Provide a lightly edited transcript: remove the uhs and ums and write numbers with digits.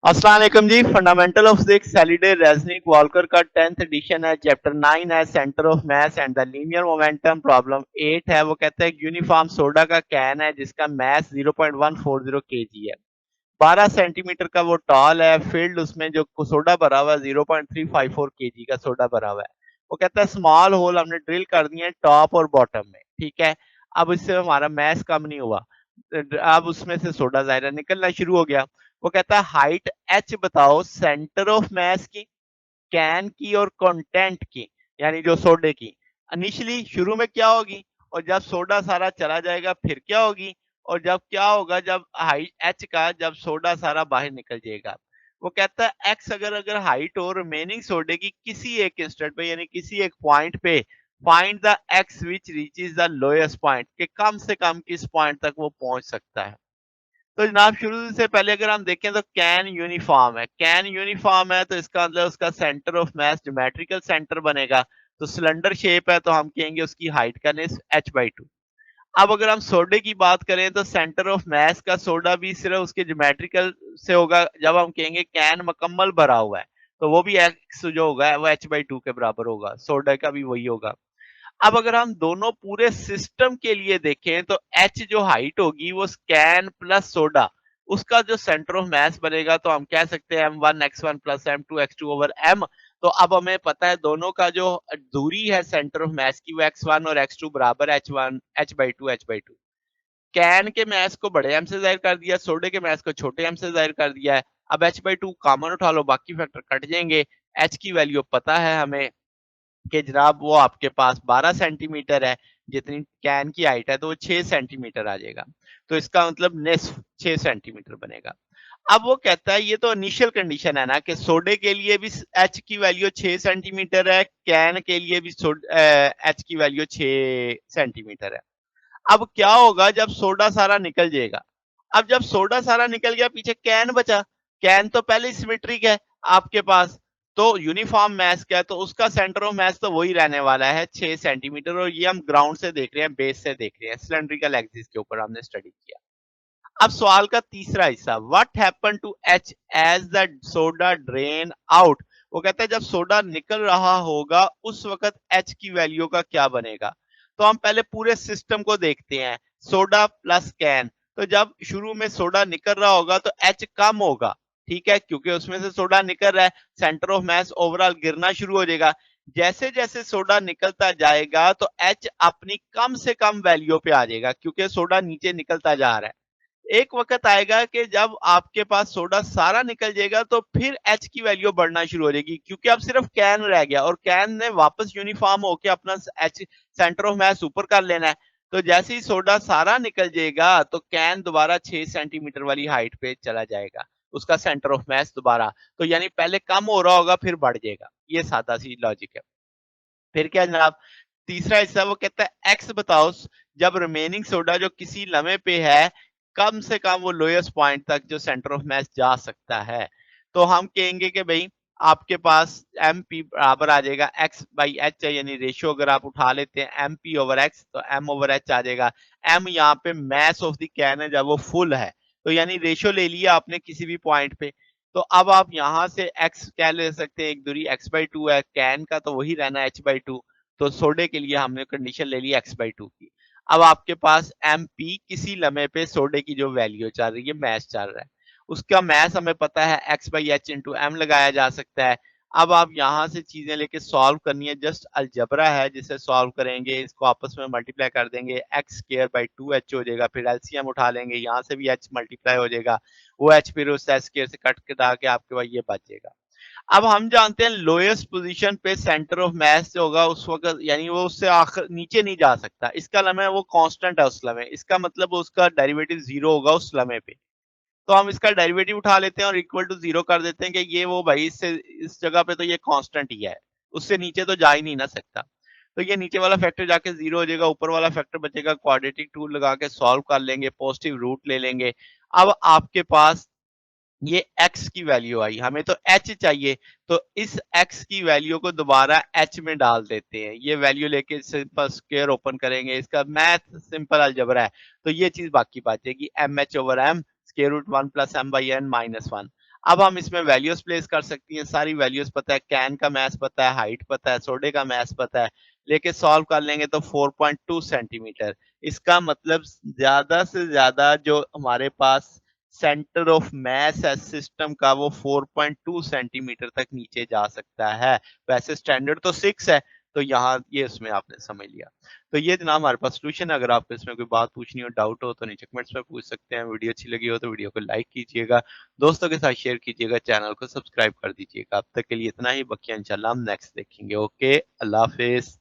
अस्सलाम वालेकुम जी। Fundamental of physics Halliday Resnick Walker का 10th एडिशन है। चैप्टर 9 है centre of mass and the linear momentum. Problem 8 है। वो कहता है यूनिफॉर्म सोडा का कैन है जिसका मास 0.140 केजी है। 12 सेंटीमीटर का वो टॉल है। फील्ड उसमें जो सोडा भरा हुआ है 0.354 केजी का सोडा भरा हुआ है। वो कहता है स्मॉल होल हमने ड्रिल कर दिए टॉप और बॉटम में, ठीक है। अब इससे हमारा मास कम नहीं हुआ। अब उसमें से सोडा ज़ाहिर है निकलना शुरू हो गया। वो कहता है हाइट एच बताओ सेंटर ऑफ मास की, कैन की और कंटेंट की, यानी जो सोडे की। इनिशियली शुरू में क्या होगी और जब सोडा सारा चला जाएगा फिर क्या होगी, और जब क्या होगा जब हाइट एच का जब सोडा सारा बाहर निकल जाएगा। वो कहता है एक्स अगर अगर हाइट और रिमेनिंग सोडे की किसी एक इंस्टेंट पे यानी किसी एक पॉइंट पे find the x which reaches the lowest point, के कम से कम किस पॉइंट तक वो पहुंच सकता है। तो जनाब शुरू से पहले अगर हम देखें तो कैन यूनिफॉर्म है। कैन यूनिफॉर्म है तो इसका मतलब उसका centre of mass geometrical centre बनेगा। तो सिलेंडर शेप है तो हम कहेंगे उसकी हाइट का निस्ब h/2। अब अगर हम सोडे की बात करें तो सेंटर ऑफ मास का सोडा भी सिर्फ उसके ज्योमेट्रिकल से होगा। जब हम कहेंगे कैन मुकम्मल भरा हुआ है तो वो भी एक्स जो होगा वो h/2 के बराबर होगा, सोडा का भी वही होगा। अब अगर हम दोनों पूरे सिस्टम के लिए देखें तो एच जो हाइट होगी वो स्कैन प्लस सोडा, उसका जो सेंटर ऑफ मास बनेगा तो हम कह सकते हैं m1x1 plus m2x2 over m। तो अब हमें पता है दोनों का जो दूरी है सेंटर ऑफ मास की वो x1 और x2 बराबर h1 h/2 कैन के मास को बड़े एम से जाहिर कर दिया, सोडे के मास को छोटे एम से जाहिर कर दिया है। अब h/2 कॉमन उठा लो, बाकी फैक्टर कट जाएंगे। एच की वैल्यू पता है हमें कि जनाब वो आपके पास 12 सेंटीमीटर है, जितनी कैन की हाइट है तो वो 6 सेंटीमीटर आ जाएगा। तो इसका मतलब निस्फ 6 सेंटीमीटर बनेगा। अब वो कहता है ये तो इनिशियल कंडीशन है ना कि सोडे के लिए भी एच की वैल्यू 6 सेंटीमीटर है, कैन के लिए भी एच की वैल्यू 6 सेंटीमीटर है। अब क्या होगा जब सोडा सारा निकल जाएगा। अब जब सोडा सारा निकल गया पीछे कैन बचा। कैन तो पहले ही सिमेट्रिक है आपके पास, तो यूनिफॉर्म मास क्या है तो उसका सेंटर ऑफ मास तो वही रहने वाला है 6 सेंटीमीटर। और ये हम ग्राउंड से देख रहे हैं, बेस से देख रहे हैं, सिलेंड्रिकल एक्सिस के ऊपर हमने स्टडी किया। अब सवाल का तीसरा हिस्सा, what happen to H as the soda drain out. वो कहता है जब सोडा निकल रहा होगा उस वक्त एच की वैल्यू का क्या बनेगा। तो हम पहले पूरे सिस्टम को देखते हैं, सोडा प्लस कैन। तो जब शुरू में सोडा निकल रहा होगा तो एच कम होगा, ठीक है, क्योंकि उसमें से सोडा निकल रहा है, सेंटर ऑफ मास ओवरऑल गिरना शुरू हो जाएगा। जैसे जैसे सोडा निकलता जाएगा तो एच अपनी कम से कम वैल्यू पे आ जाएगा, क्योंकि सोडा नीचे निकलता जा रहा है। एक वक्त आएगा कि जब आपके पास सोडा सारा निकल जाएगा तो फिर एच की वैल्यू बढ़ना शुरू हो जाएगी, क्योंकि अब सिर्फ कैन रह गया और कैन ने वापस यूनिफॉर्म होकर अपना एच सेंटर ऑफ मास ऊपर कर लेना है। तो जैसे ही सोडा सारा निकल जाएगा तो कैन दोबारा 6 सेंटीमीटर वाली हाइट पे चला जाएगा, उसका सेंटर ऑफ मास दोबारा। तो यानी पहले कम हो रहा होगा फिर बढ़ जाएगा। ये सादा सी लॉजिक है। फिर क्या जनाब, तीसरा हिस्सा वो कहता है एक्स बताओ जब रिमेनिंग सोडा जो किसी लम्हे पे है कम से कम वो लोएस्ट पॉइंट तक जो सेंटर ऑफ मास जा सकता है। तो हम कहेंगे कि भाई आपके पास एम पी बराबर आ जाएगा एक्स बाई एच है, यानी रेशियो अगर आप उठा लेते हैं एम पी ओवर एक्स तो एम ओवर एच आ जाएगा। एम यहाँ पे मैस ऑफ द कैन है जब वो फुल है, तो यानी रेशियो ले लिया आपने किसी भी पॉइंट पे। तो अब आप यहाँ से x क्या ले सकते हैं, एक दूरी x/2 है, कैन का तो वही रहना h/2। तो सोडे के लिए हमने कंडीशन ले ली x/2 की। अब आपके पास एम पी किसी लम्हे पे सोडे की जो वैल्यू चल रही है, मैस चल रहा है, उसका मैस हमें पता है x/h इंटू एम लगाया जा सकता है। अब आप यहाँ से चीजें लेके सॉल्व करनी है, जस्ट अलजबरा है जिसे सॉल्व करेंगे, इसको आपस में मल्टीप्लाई कर देंगे, एक्स स्क्र बाई 2h हो जाएगा, फिर एलसीएम उठा लेंगे, यहाँ से भी h मल्टीप्लाई हो जाएगा, वो एच फिर उस एच स्क्र से कट कटा के आपके पास ये बचेगा। अब हम जानते हैं लोएस्ट पोजीशन पे सेंटर ऑफ मास जो होगा उस वक्त, यानी वो उससे आखिर नीचे नहीं जा सकता, इसका लम्हा वो कांस्टेंट है उस लम्हे, इसका मतलब उसका डेरिवेटिव जीरो होगा उस लम्हे पे। तो हम इसका डेरिवेटिव उठा लेते हैं और इक्वल टू जीरो कर देते हैं कि ये वो भाई इससे इस जगह पे तो ये कांस्टेंट ही है, उससे नीचे तो जा ही नहीं ना सकता। तो ये नीचे वाला फैक्टर जाके जीरो हो जाएगा, ऊपर वाला फैक्टर बचेगा, क्वाड्रेटिक टूल लगा के सॉल्व कर लेंगे, पॉजिटिव रूट ले लेंगे। अब आपके पास ये x की वैल्यू आई, हमें तो h चाहिए, तो इस x की वैल्यू को दोबारा h में डाल देते हैं, ये वैल्यू लेके सिंपल स्क्वायर ओपन करेंगे, इसका मैथ सिंपल अलजबरा है। तो ये चीज बाकी बचेगी M H over M square root 1 plus M by N minus 1। अब हम इसमें वैल्यूज प्लेस कर सकती हैं, सारी वैल्यूज पता है, कैन का मास पता है, हाइट पता है, सोडे का मास पता है, लेके सॉल्व कर लेंगे तो 4.2 सेंटीमीटर। इसका मतलब ज्यादा से ज्यादा जो हमारे पास सेंटर ऑफ मास है सिस्टम का वो 4.2 सेंटीमीटर तक नीचे जा सकता है। वैसे स्टैंडर्ड तो 6 है, तो यहाँ ये उसमें आपने समझ लिया। तो ये जनाब हमारे पास सोल्यूशन है। अगर आपको इसमें कोई बात पूछनी हो, डाउट हो तो नीचे कमेंट्स में पूछ सकते हैं। वीडियो अच्छी लगी हो तो वीडियो को लाइक कीजिएगा, दोस्तों के साथ शेयर कीजिएगा, चैनल को सब्सक्राइब कर दीजिएगा। अब तक के लिए इतना ही, बाकी इंशाल्लाह हम नेक्स्ट देखेंगे। ओके, अल्लाह हाफिज।